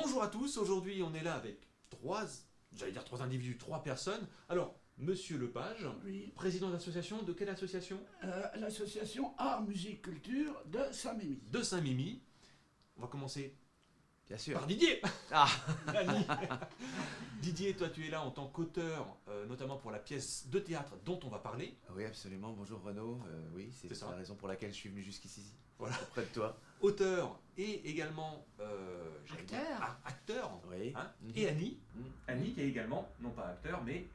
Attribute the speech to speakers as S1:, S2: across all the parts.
S1: Bonjour à tous, aujourd'hui on est là avec trois individus, trois personnes. Alors, Monsieur Lepage,
S2: Oui,
S1: président d'association, de quelle association?
S2: l'association Art, Musique, Culture de Saint-Mémy.
S1: De Saint-Mimi. On va commencer
S3: Bien sûr.
S1: par Didier.
S3: Ah,
S1: Annie. Didier, toi tu es là en tant qu'auteur, notamment pour la pièce de théâtre dont on va parler.
S3: oui, absolument. Bonjour Renaud. Oui,
S1: C'est
S3: c'est
S1: ça.
S3: la raison pour laquelle je suis venu jusqu'ici,
S1: Voilà.
S3: auprès de toi.
S1: Auteur et également j'allais dire,
S4: Acteur.
S1: acteur.
S3: Oui.
S1: Hein,
S3: Mhm.
S1: Et Annie.
S3: Mhm.
S1: Annie qui est également, non pas acteur, mais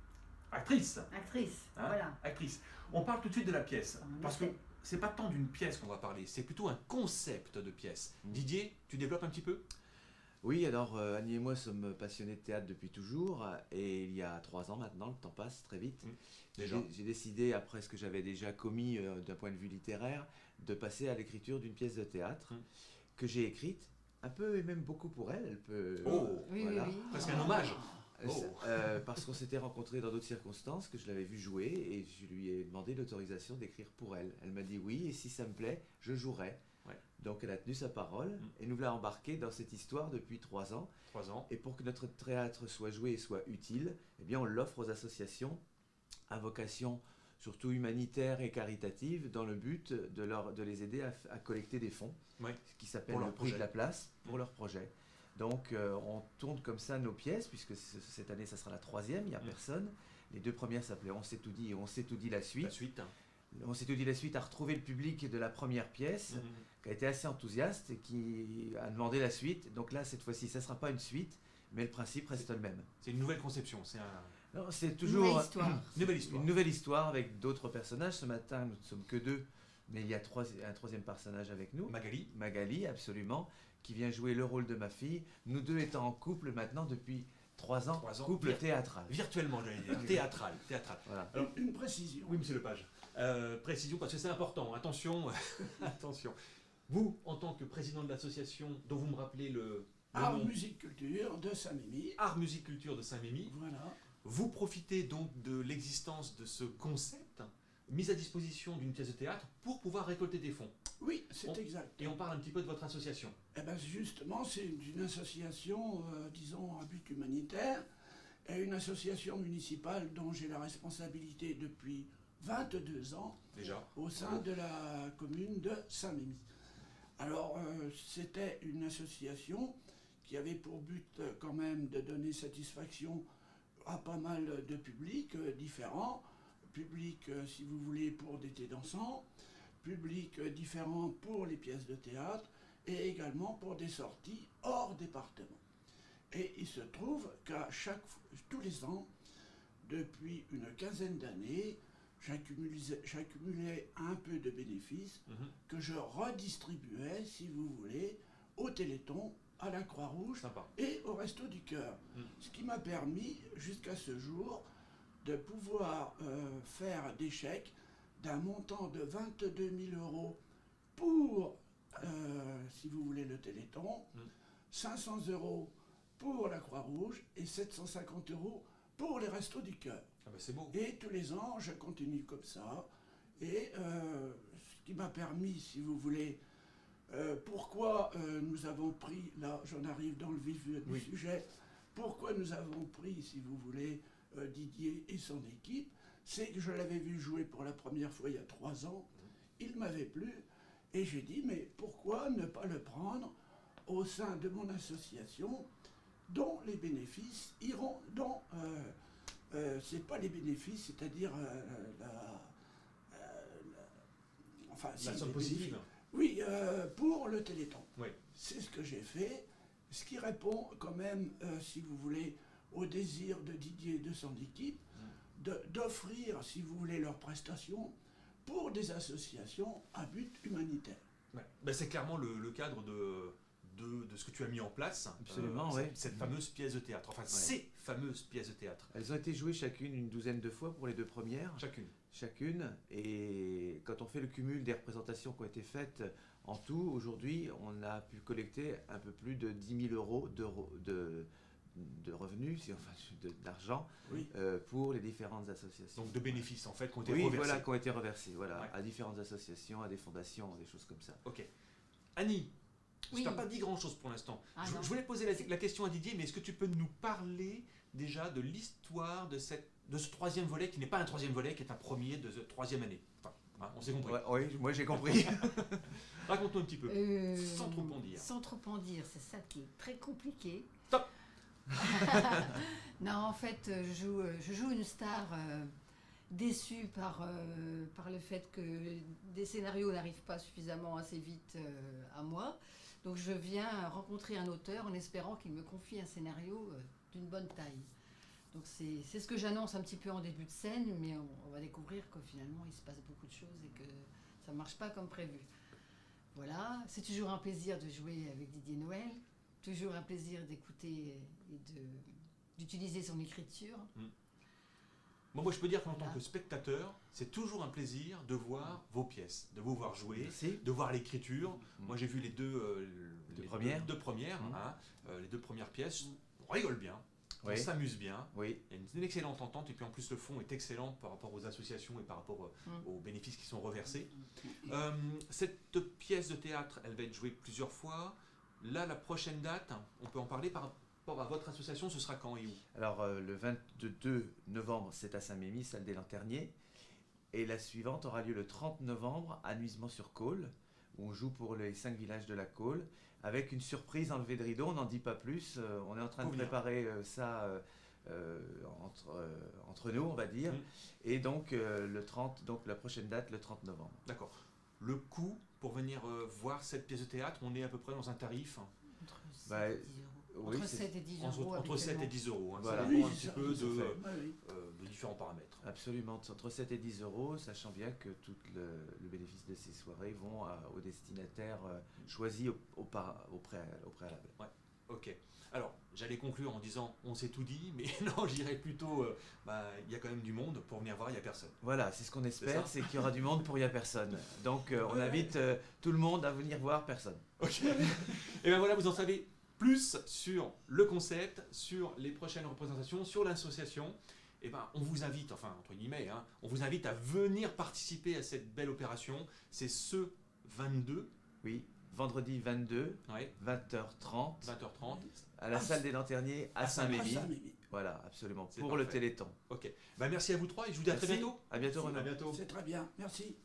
S1: actrice.
S4: Actrice,
S1: Hein,
S4: voilà.
S1: Actrice. On parle tout de suite de la pièce.
S4: En
S1: Parce que
S4: effet.
S1: c'est pas tant d'une pièce qu'on va parler, c'est plutôt un concept de pièce.
S3: Mm.
S1: Didier, tu développes un petit peu?
S3: Oui, alors Annie et moi sommes passionnés de théâtre depuis toujours. Et il y a 3 ans maintenant, le temps passe très vite.
S1: Déjà.
S3: J'ai décidé, après ce que j'avais déjà commis d'un point de vue littéraire, de passer à l'écriture d'une pièce de théâtre
S1: Mm.
S3: que j'ai écrite, un peu et même beaucoup pour elle. Elle peut,
S1: Oh.
S4: Oui,
S3: voilà.
S4: oui, oui.
S1: Presque un hommage. Oh.
S3: Parce qu'on s'était rencontrés dans d'autres circonstances, que je l'avais vu jouer, et je lui ai demandé l'autorisation d'écrire pour elle. Elle m'a dit oui, et si ça me plaît, je jouerai.
S1: Ouais.
S3: Donc elle a tenu sa parole, et nous l'a embarqué dans cette histoire depuis 3 ans.
S1: 3 ans.
S3: Et pour que notre théâtre soit joué et soit utile, eh bien on l'offre aux associations à vocation surtout humanitaire et caritative, dans le but de les aider à collecter des fonds,
S1: Ouais.
S3: ce qui s'appelle
S1: Pour
S3: le
S1: leur
S3: prix
S1: projet.
S3: de la place, pour leur projet. Donc on tourne comme ça nos pièces, puisque cette année ça sera la 3e, il n'y a personne. Les 2 premières s'appelaient On s'est tout dit et On s'est tout dit la suite.
S1: La suite.
S3: On s'est tout dit la suite a retrouvé le public de la première pièce, qui a été assez enthousiaste et qui a demandé la suite. Donc là, cette fois-ci, ça ne sera pas une suite, mais le principe reste le même.
S1: C'est une nouvelle conception, c'est
S3: Non, c'est
S4: Nouvelle
S3: toujours
S4: histoire.
S1: une nouvelle histoire.
S3: une nouvelle histoire avec d'autres personnages. Ce matin, nous ne sommes que 2, mais il y a un 3e personnage avec nous.
S1: Magali.
S3: Magali, absolument, qui vient jouer le rôle de ma fille. Nous deux étant en couple maintenant depuis 3 ans,
S1: 3 ans.
S3: couple théâtral.
S1: Virtuellement, j'allais dire. Théâtral. Théâtral.
S3: Voilà.
S1: Alors,
S2: Une précision.
S1: oui, monsieur Lepage. Précision, parce que c'est important. Attention. Attention. Vous, en tant que président de l'association dont vous me rappelez le
S2: Art,
S1: nom,
S2: Musique, Culture de Saint-Mémy.
S1: Art, Musique, Culture de Saint-Mémy,
S2: Voilà.
S1: vous profitez donc de l'existence de ce concept, mise à disposition d'une pièce de théâtre pour pouvoir récolter des fonds.
S2: Oui, c'est
S1: On-
S2: exact.
S1: Et on parle un petit peu de votre association.
S2: Eh ben justement, c'est une association, disons, à but humanitaire, et une association municipale dont j'ai la responsabilité depuis 22 ans
S1: Déjà.
S2: au sein de la commune de Saint-Mémy. Alors, c'était une association qui avait pour but quand même de donner satisfaction à pas mal de publics différents. Public, si vous voulez, pour d'été dansant, public différent pour les pièces de théâtre, et également pour des sorties hors département. Et il se trouve qu'à tous les ans, depuis une quinzaine d'années, j'accumulais un peu de bénéfices
S1: Mhm.
S2: que je redistribuais, si vous voulez, au Téléthon, à la Croix-Rouge
S1: Sympa.
S2: et au Resto du Cœur. Ce qui m'a permis, jusqu'à ce jour, de pouvoir faire des chèques d'un montant de 22 000 euros pour, si vous voulez, le Téléthon, 500 euros pour la Croix-Rouge et 750 euros pour les Restos du Cœur.
S1: Ah bah c'est beau.
S2: Et tous les ans, je continue comme ça. Et ce qui m'a permis, si vous voulez, pourquoi nous avons pris, là j'en arrive dans le vif du
S1: Oui.
S2: sujet, pourquoi nous avons pris, si vous voulez, Didier et son équipe, c'est que je l'avais vu jouer pour la première fois il y a 3 ans, il m'avait plu, et j'ai dit, mais pourquoi ne pas le prendre au sein de mon association, dont les bénéfices iront, c'est pas les bénéfices, c'est-à-dire enfin, si,
S1: La somme
S2: les
S1: positive.
S2: bénéfices. Oui, pour le Téléthon.
S1: Oui.
S2: C'est ce que j'ai fait, ce qui répond quand même, si vous voulez, au désir de Didier et de son équipe, d'offrir, si vous voulez, leurs prestations pour des associations à but humanitaire.
S1: Ouais. Bah, c'est clairement le cadre de ce que tu as mis en place.
S3: Absolument, ouais.
S1: Cette fameuse pièce de théâtre. Enfin, ces fameuses pièces de théâtre.
S3: Elles ont été jouées chacune une douzaine de fois pour les 2 premières.
S1: Chacune.
S3: Et quand on fait le cumul des représentations qui ont été faites en tout, aujourd'hui, on a pu collecter un peu plus de 10 000 euros de revenus, d'argent,
S2: Oui.
S3: pour les différentes associations.
S1: Donc de bénéfices en fait qui ont été
S3: Oui,
S1: reversés.
S3: voilà, qui ont été reversés, voilà,
S1: Ouais.
S3: à différentes associations, à des fondations, des choses comme ça.
S1: Ok. Annie, Tu
S4: Oui.
S1: n'as pas dit grand-chose pour l'instant.
S4: Ah,
S1: Je
S4: non.
S1: voulais poser la question à Didier, mais est-ce que tu peux nous parler déjà de l'histoire de ce troisième volet, qui n'est pas un troisième volet, qui est un premier de cette troisième année? Enfin, hein, on s'est compris.
S3: Ouais, oui, moi j'ai compris.
S1: Raconte-nous un petit peu. Sans trop en dire.
S4: Sans trop en dire, c'est ça qui est très compliqué.
S1: Stop.
S4: Non, en fait, je joue une star déçue par le fait que des scénarios n'arrivent pas suffisamment assez vite à moi. Donc je viens rencontrer un auteur en espérant qu'il me confie un scénario d'une bonne taille. Donc c'est ce que j'annonce un petit peu en début de scène, mais on va découvrir que finalement il se passe beaucoup de choses et que ça ne marche pas comme prévu. Voilà, c'est toujours un plaisir de jouer avec Didier Noël, toujours un plaisir d'écouter et d'utiliser son écriture.
S1: Bon, moi, je peux dire qu'en tant
S4: Voilà.
S1: que spectateur, c'est toujours un plaisir de voir vos pièces, de vous voir jouer,
S3: Merci.
S1: de voir l'écriture. Moi, j'ai vu les deux
S3: premières.
S1: deux premières,
S3: Mhm.
S1: hein, les deux premières pièces. On rigole bien, on
S3: Oui.
S1: s'amuse bien.
S3: Oui.
S1: Il y a une excellente entente et puis en plus le fond est excellent par rapport aux associations et par rapport aux bénéfices qui sont reversés. Cette pièce de théâtre, elle va être jouée plusieurs fois. Là, la prochaine date, on peut en parler par rapport à votre association, ce sera quand et où?
S3: Alors le 22 novembre, c'est à Saint-Mémy, salle des Lanterniers. Et la suivante aura lieu le 30 novembre à Nuisement-sur-Côle, où on joue pour les 5 villages de la Côle, avec une surprise enlevée de rideau, on n'en dit pas plus. On est en train de
S1: Faut venir.
S3: préparer ça entre nous, on va dire. Et donc le 30, donc la prochaine date, le 30 novembre.
S1: D'accord. Le coût pour venir voir cette pièce de théâtre, on est à peu près dans un tarif
S4: Entre 7
S3: Bah,
S4: et 10 euros.
S3: oui,
S4: Entre
S3: c'est-
S4: 7 et 10
S1: entre,
S4: euros.
S1: entre 7 et
S4: habituellement.
S1: 10 euros. Hein.
S3: Voilà.
S1: Ça
S2: Oui,
S1: dépend un
S2: c'est
S1: petit
S2: ça,
S1: peu
S3: tout à fait.
S2: Oui.
S1: de différents paramètres.
S3: Absolument, entre 7 et 10 euros, sachant bien que tout le bénéfice de ces soirées vont aux destinataires choisis au préalable.
S1: Ok. Alors, j'allais conclure en disant on s'est tout dit, mais non, je dirais plutôt il y a quand même du monde pour venir voir, il n'y a personne.
S3: Voilà, c'est ce qu'on espère,
S1: ça
S3: c'est qu'il y aura du monde pour il n'y a personne. Donc on invite tout le monde à venir voir personne.
S1: Ok. Et bien voilà, vous en savez plus sur le concept, sur les prochaines représentations, sur l'association. Et ben, on vous invite, enfin entre guillemets, hein, on vous invite à venir participer à cette belle opération. C'est ce 22,
S3: Oui, vendredi 22,
S1: ouais,
S3: 20h30,
S1: 20h30.
S3: à la salle des Lanterniers à
S2: À
S3: Saint-Mémy.
S2: Saint-Mémy.
S3: Voilà, absolument,
S1: C'est
S3: pour le
S1: parfait.
S3: Téléthon.
S1: Ok. Ben, merci à vous trois et je vous dis à très
S3: Merci.
S1: bientôt.
S3: À bientôt,
S2: Merci.
S3: Renaud.
S1: À bientôt.
S2: C'est très bien. Merci.